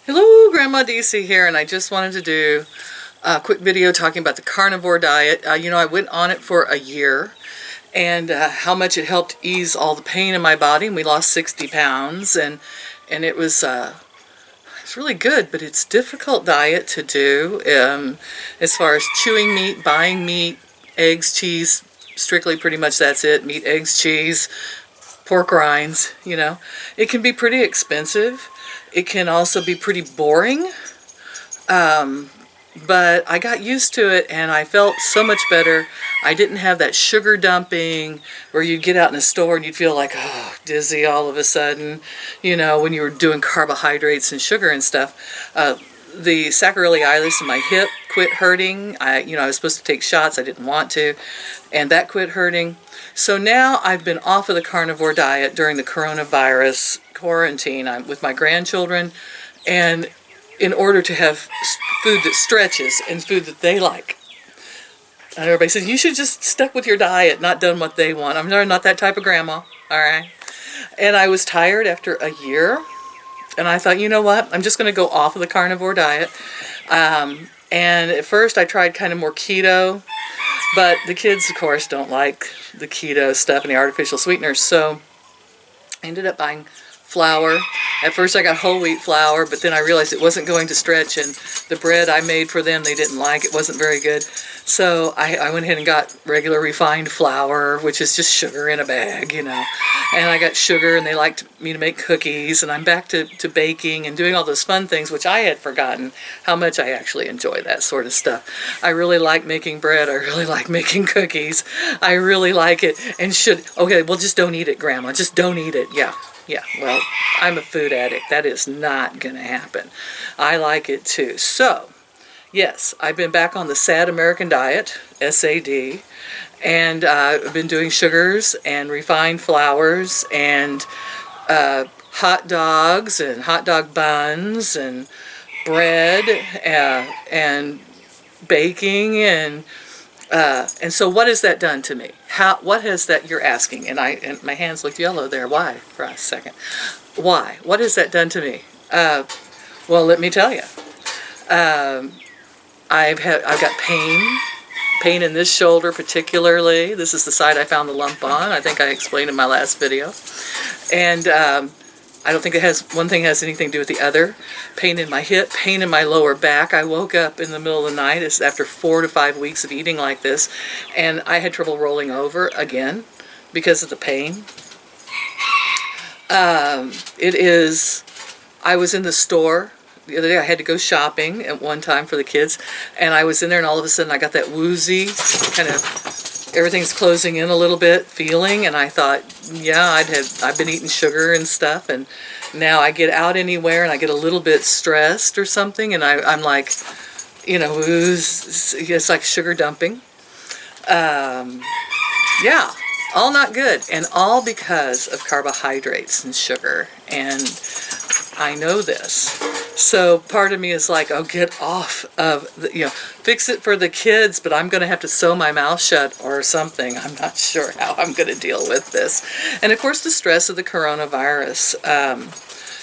Hello, Grandma DC here, and I just wanted to do a quick video talking about the carnivore diet. I went on it for a year, and how much it helped ease all the pain in my body, and we lost 60 pounds, and it was it's really good, but it's a difficult diet to do as far as chewing meat, buying meat, eggs, cheese, strictly pretty much that's it, meat, eggs, cheese, pork rinds, It can be pretty expensive. It can also be pretty boring, but I got used to it and I felt so much better. I didn't have that sugar dumping where you'd get out in the store and you'd feel like, dizzy all of a sudden, when you were doing carbohydrates and sugar and stuff. The sacroiliac in my hip quit hurting. I was supposed to take shots. I didn't want to, and that quit hurting. So now I've been off of the carnivore diet during the coronavirus quarantine. I'm with my grandchildren, and in order to have food that stretches and food that they like. And everybody says, you should just stuck with your diet, not done what they want. I'm not that type of grandma, all right? And I was tired after a year, and I thought, you know what? I'm just going to go off of the carnivore diet. And at first I tried kind of more keto, but the kids, of course, don't like the keto stuff and the artificial sweeteners, so I ended up buying flour. At first I got whole wheat flour, but then I realized it wasn't going to stretch, and the bread I made for them they didn't like. It wasn't very good. So I went ahead and got regular refined flour, which is just sugar in a bag, And I got sugar, and they liked me to make cookies, and I'm back to baking and doing all those fun things, which I had forgotten how much I actually enjoy that sort of stuff. I really like making bread. I really like making cookies. I really like it. And okay, well, just don't eat it, Grandma. Just don't eat it. Yeah, well, I'm a food addict. That is not going to happen. I like it too. So, yes, I've been back on the SAD American diet, SAD, and I've been doing sugars and refined flours and hot dogs and hot dog buns and bread and baking and so what has that done to me? What has that, you're asking, and my hands looked yellow there. Why? For a second. Why? What has that done to me? Well, let me tell you. I've got pain in this shoulder particularly. This is the side I found the lump on. I think I explained in my last video. And I don't think one thing has anything to do with the other. Pain in my hip, pain in my lower back. I woke up in the middle of the night after 4 to 5 weeks of eating like this, and I had trouble rolling over again because of the pain. I was in the store the other day. I had to go shopping at one time for the kids, and I was in there, and all of a sudden I got that woozy kind of everything's closing in a little bit feeling, and I thought, yeah, I've been eating sugar and stuff, and now I get out anywhere and I get a little bit stressed or something, and I'm like, it's like sugar dumping. Yeah, all not good, and all because of carbohydrates and sugar, and I know this. So part of me is like, oh, get off of fix it for the kids, but I'm going to have to sew my mouth shut or something. I'm not sure how I'm going to deal with this. And of course the stress of the coronavirus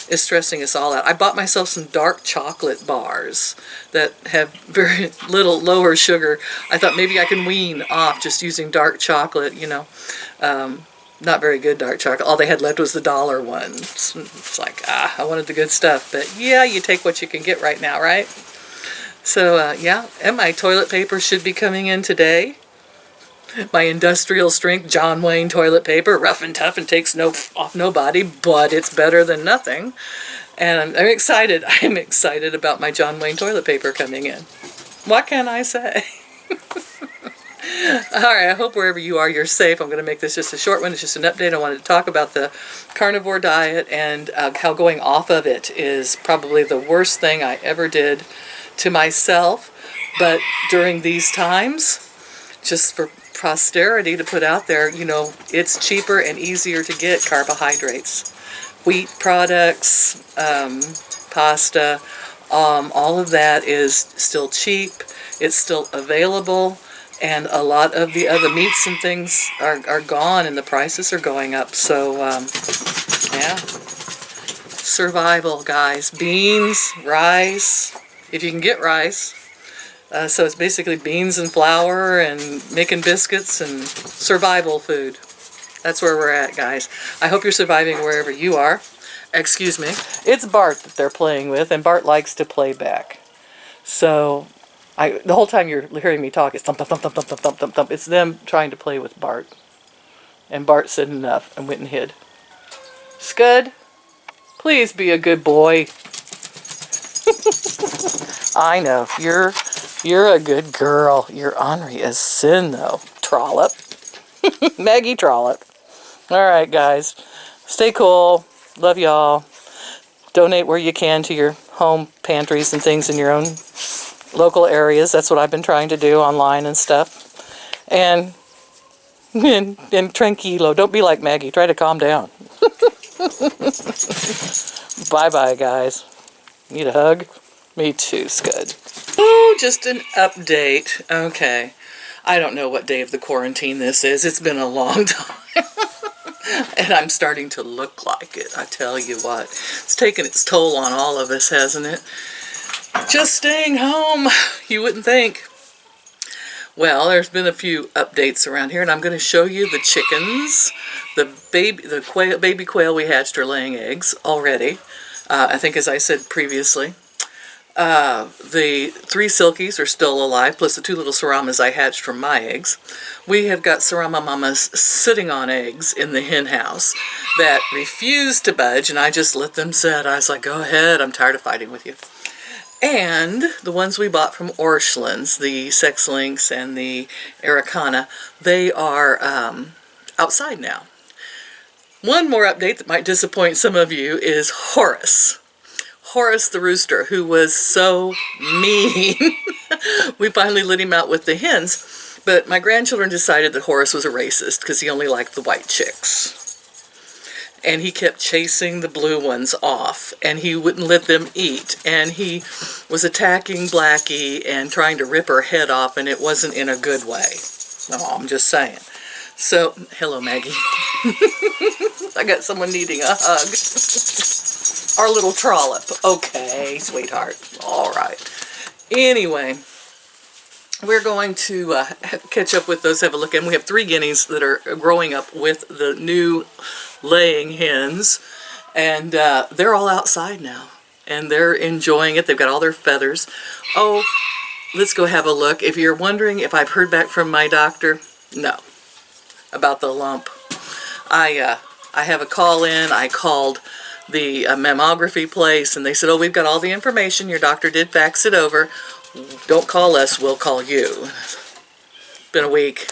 is stressing us all out. I bought myself some dark chocolate bars that have very little lower sugar. I thought maybe I can wean off just using dark chocolate, not very good dark chocolate. All they had left was the $1 ones. It's like, I wanted the good stuff. But yeah, you take what you can get right now, right? So, yeah, and my toilet paper should be coming in today. My industrial strength John Wayne toilet paper, rough and tough and takes off nobody, but it's better than nothing. And I'm excited. I'm excited about my John Wayne toilet paper coming in. What can I say? All right, I hope wherever you are, you're safe. I'm going to make this just a short one. It's just an update. I wanted to talk about the carnivore diet and how going off of it is probably the worst thing I ever did to myself. But during these times, just for posterity to put out there, it's cheaper and easier to get carbohydrates. Wheat products, pasta, all of that is still cheap. It's still available. And a lot of the other meats and things are gone, and the prices are going up. So, yeah. survival, guys. Beans, rice, if you can get rice. So it's basically beans and flour and making biscuits and survival food. That's where we're at, guys. I hope you're surviving wherever you are. Excuse me. It's Bart that they're playing with, and Bart likes to play back. So the whole time you're hearing me talk, it's thump, thump, thump, thump, thump, thump, thump, thump. It's them trying to play with Bart. And Bart said enough and went and hid. Scud, please be a good boy. I know, you're a good girl. You're ornery as sin, though. Trollop. Maggie Trollop. Alright, guys. Stay cool. Love y'all. Donate where you can to your home pantries and things in your own local areas. That's what I've been trying to do online and stuff. And tranquilo. Don't be like Maggie. Try to calm down. Bye-bye, guys. Need a hug? Me too, Scud. Oh, just an update. Okay. I don't know what day of the quarantine this is. It's been a long time. And I'm starting to look like it. I tell you what. It's taken its toll on all of us, hasn't it? Just staying home. You wouldn't think. Well, there's been a few updates around here, and I'm going to show you the chickens. The baby quail we hatched are laying eggs already. I think, as I said previously. The 3 silkies are still alive, plus the 2 little saramas I hatched from my eggs. We have got sarama mamas sitting on eggs in the hen house that refuse to budge, and I just let them sit. I was like, go ahead, I'm tired of fighting with you. And the ones we bought from Orscheln's, the Sex Links and the Araucana, they are outside now. One more update that might disappoint some of you is Horace. Horace the rooster, who was so mean. We finally let him out with the hens, but my grandchildren decided that Horace was a racist because he only liked the white chicks. And he kept chasing the blue ones off, and he wouldn't let them eat, and he was attacking Blackie and trying to rip her head off, and it wasn't in a good way. No, I'm just saying. So, hello, Maggie. I got someone needing a hug. Our little trollop. Okay, sweetheart. All right. Anyway, we're going to catch up with those, have a look. And we have 3 guineas that are growing up with the new laying hens. And they're all outside now. And they're enjoying it. They've got all their feathers. Oh, let's go have a look. If you're wondering if I've heard back from my doctor, no. About the lump. I have a call in. I called the mammography place, and they said, oh, we've got all the information. Your doctor did fax it over. Don't call us, we'll call you. It's been a week.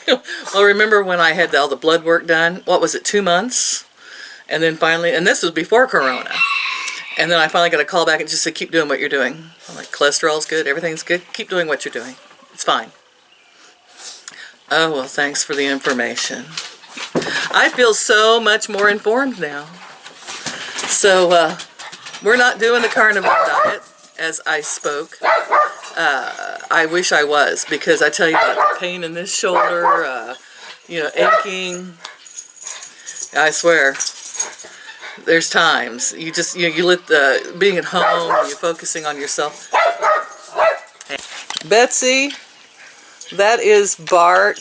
Well, remember when I had all the blood work done? What was it, 2 months? And then finally, and this was before Corona. And then I finally got a call back and just said, keep doing what you're doing. I'm like, cholesterol's good, everything's good. Keep doing what you're doing. It's fine. Oh, well, thanks for the information. I feel so much more informed now. So, we're not doing the Carnivore Diet, as I spoke. I wish I was, because I tell you what, pain in this shoulder, aching. I swear, there's times. You just, you let being at home and you're focusing on yourself. Hey. Betsy, that is Bart.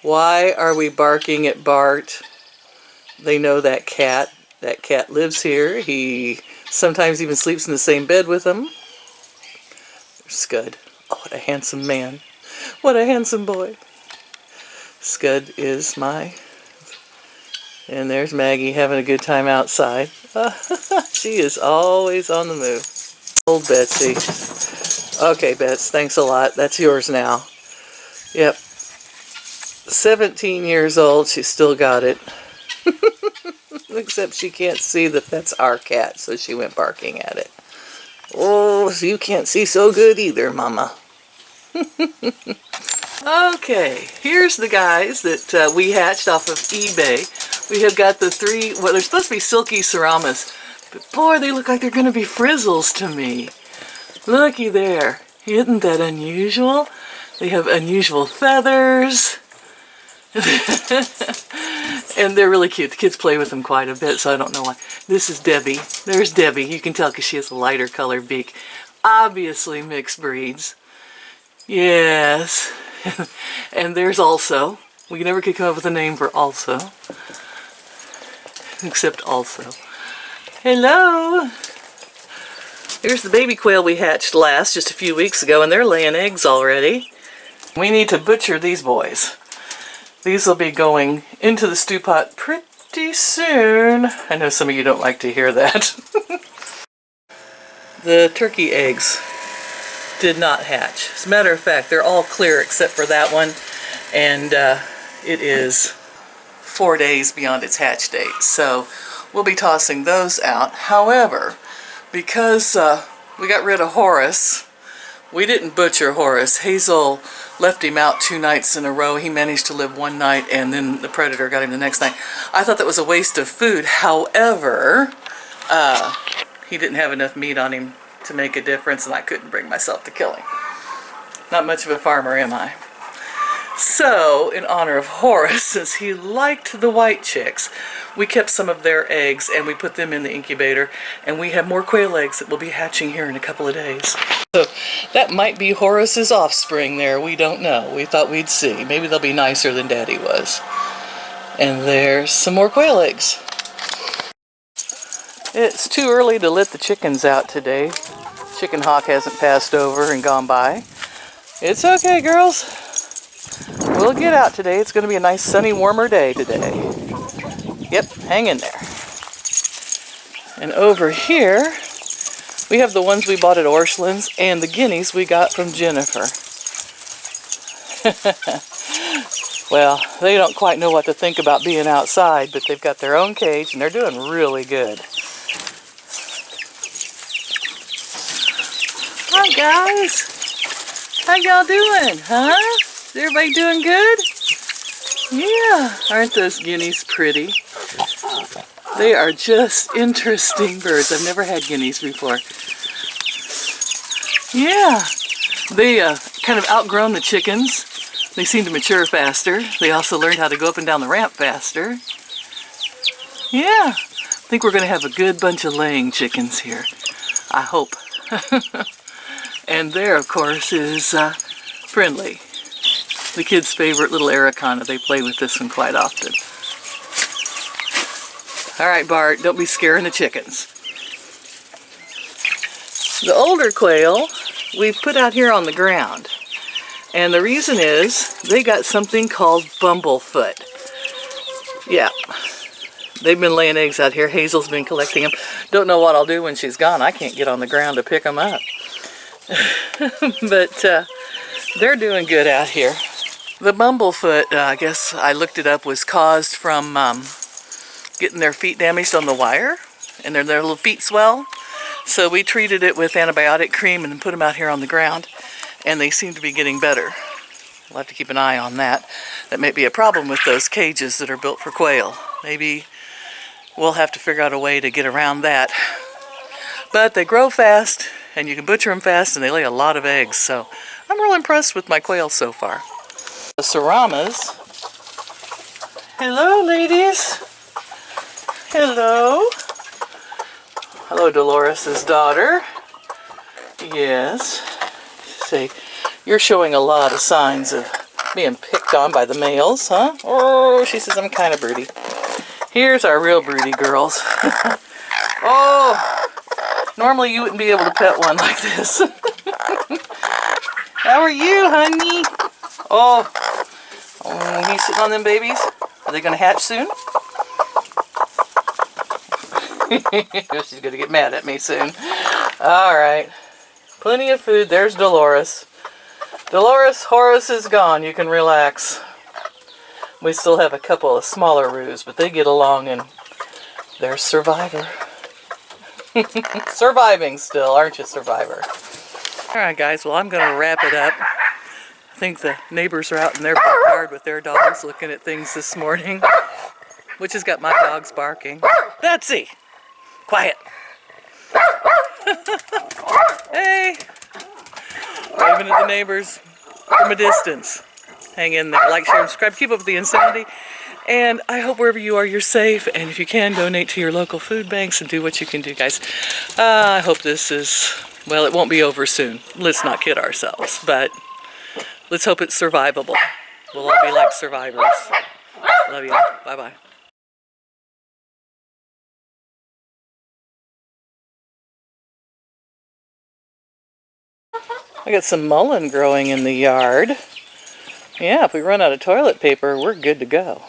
Why are we barking at Bart? They know that cat. That cat lives here. He sometimes even sleeps in the same bed with them. There's Scud. Oh, what a handsome man. What a handsome boy. Scud is my... And there's Maggie having a good time outside. She is always on the move. Old Betsy. Okay, Bets, thanks a lot. That's yours now. Yep. 17 years old, she's still got it. Except she can't see that that's our cat, so she went barking at it. Oh, so you can't see so good either, Mama. Okay, here's the guys that we hatched off of eBay. We have got the 3, well, they're supposed to be silky saramas, but boy, they look like they're going to be frizzles to me. Looky there. Isn't that unusual? They have unusual feathers. And they're really cute. The kids play with them quite a bit, so I don't know why. This is Debbie. There's Debbie. You can tell because she has a lighter colored beak. Obviously mixed breeds. Yes. And there's Also. We never could come up with a name for Also. Except Also. Hello! Here's the baby quail we hatched last just a few weeks ago, and they're laying eggs already. We need to butcher these boys. These will be going into the stew pot pretty soon. I know some of you don't like to hear that. The turkey eggs did not hatch. As a matter of fact, they're all clear except for that one, and it is 4 days beyond its hatch date. So we'll be tossing those out. However, because we got rid of Horace, we didn't butcher Horace. Hazel left him out 2 nights in a row. He managed to live 1 night, and then the predator got him the next night. I thought that was a waste of food. However, he didn't have enough meat on him to make a difference, and I couldn't bring myself to kill him. Not much of a farmer, am I? So, in honor of Horace, since he liked the white chicks, we kept some of their eggs and we put them in the incubator, and we have more quail eggs that will be hatching here in a couple of days. So that might be Horace's offspring there. We don't know. We thought we'd see. Maybe they'll be nicer than Daddy was. And there's some more quail eggs. It's too early to let the chickens out today. Chicken hawk hasn't passed over and gone by. It's okay, girls. We'll get out today. It's going to be a nice sunny, warmer day today. Yep, hang in there. And over here, we have the ones we bought at Orscheln's and the guineas we got from Jennifer. Well, they don't quite know what to think about being outside, but they've got their own cage and they're doing really good. Hi guys! How y'all doing, huh? Is everybody doing good? Yeah, aren't those guineas pretty? They are just interesting birds. I've never had guineas before. Yeah, they kind of outgrown the chickens. They seem to mature faster. They also learned how to go up and down the ramp faster. Yeah, I think we're going to have a good bunch of laying chickens here. I hope. And there, of course, is Friendly. The kids' favorite little Araucana. They play with this one quite often. Alright, Bart, don't be scaring the chickens. The older quail we put out here on the ground. And the reason is they got something called bumblefoot. Yeah, they've been laying eggs out here. Hazel's been collecting them. Don't know what I'll do when she's gone. I can't get on the ground to pick them up. But they're doing good out here. The bumblefoot, I guess I looked it up, was caused from getting their feet damaged on the wire, and their little feet swell. So we treated it with antibiotic cream and put them out here on the ground, and they seem to be getting better. We'll have to keep an eye on that. That may be a problem with those cages that are built for quail. Maybe we'll have to figure out a way to get around that. But they grow fast, and you can butcher them fast, and they lay a lot of eggs, so I'm real impressed with my quail so far. The Saramas. Hello, ladies. Hello. Hello, Dolores' daughter. Yes. Say, you're showing a lot of signs of being picked on by the males, huh? Oh, she says I'm kind of broody. Here's our real broody girls. Oh. Normally you wouldn't be able to pet one like this. How are you, honey? Oh, you sitting on them babies? Are they going to hatch soon? She's going to get mad at me soon. All right. Plenty of food. There's Dolores. Dolores, Horace is gone. You can relax. We still have a couple of smaller roos, but they get along and they're Survivor. Surviving still, aren't you, Survivor? Alright guys, well I'm going to wrap it up. I think the neighbors are out in their backyard with their dogs looking at things this morning. Which has got my dogs barking. Betsy! Quiet! Hey! Waving at the neighbors from a distance. Hang in there. Like, share, and subscribe. Keep up with the insanity. And I hope wherever you are, you're safe. And if you can, donate to your local food banks and do what you can do, guys. I hope this is, well, it won't be over soon. Let's not kid ourselves. But let's hope it's survivable. We'll all be like survivors. Love you. Bye-bye. I got some mullein growing in the yard. Yeah, if we run out of toilet paper, we're good to go.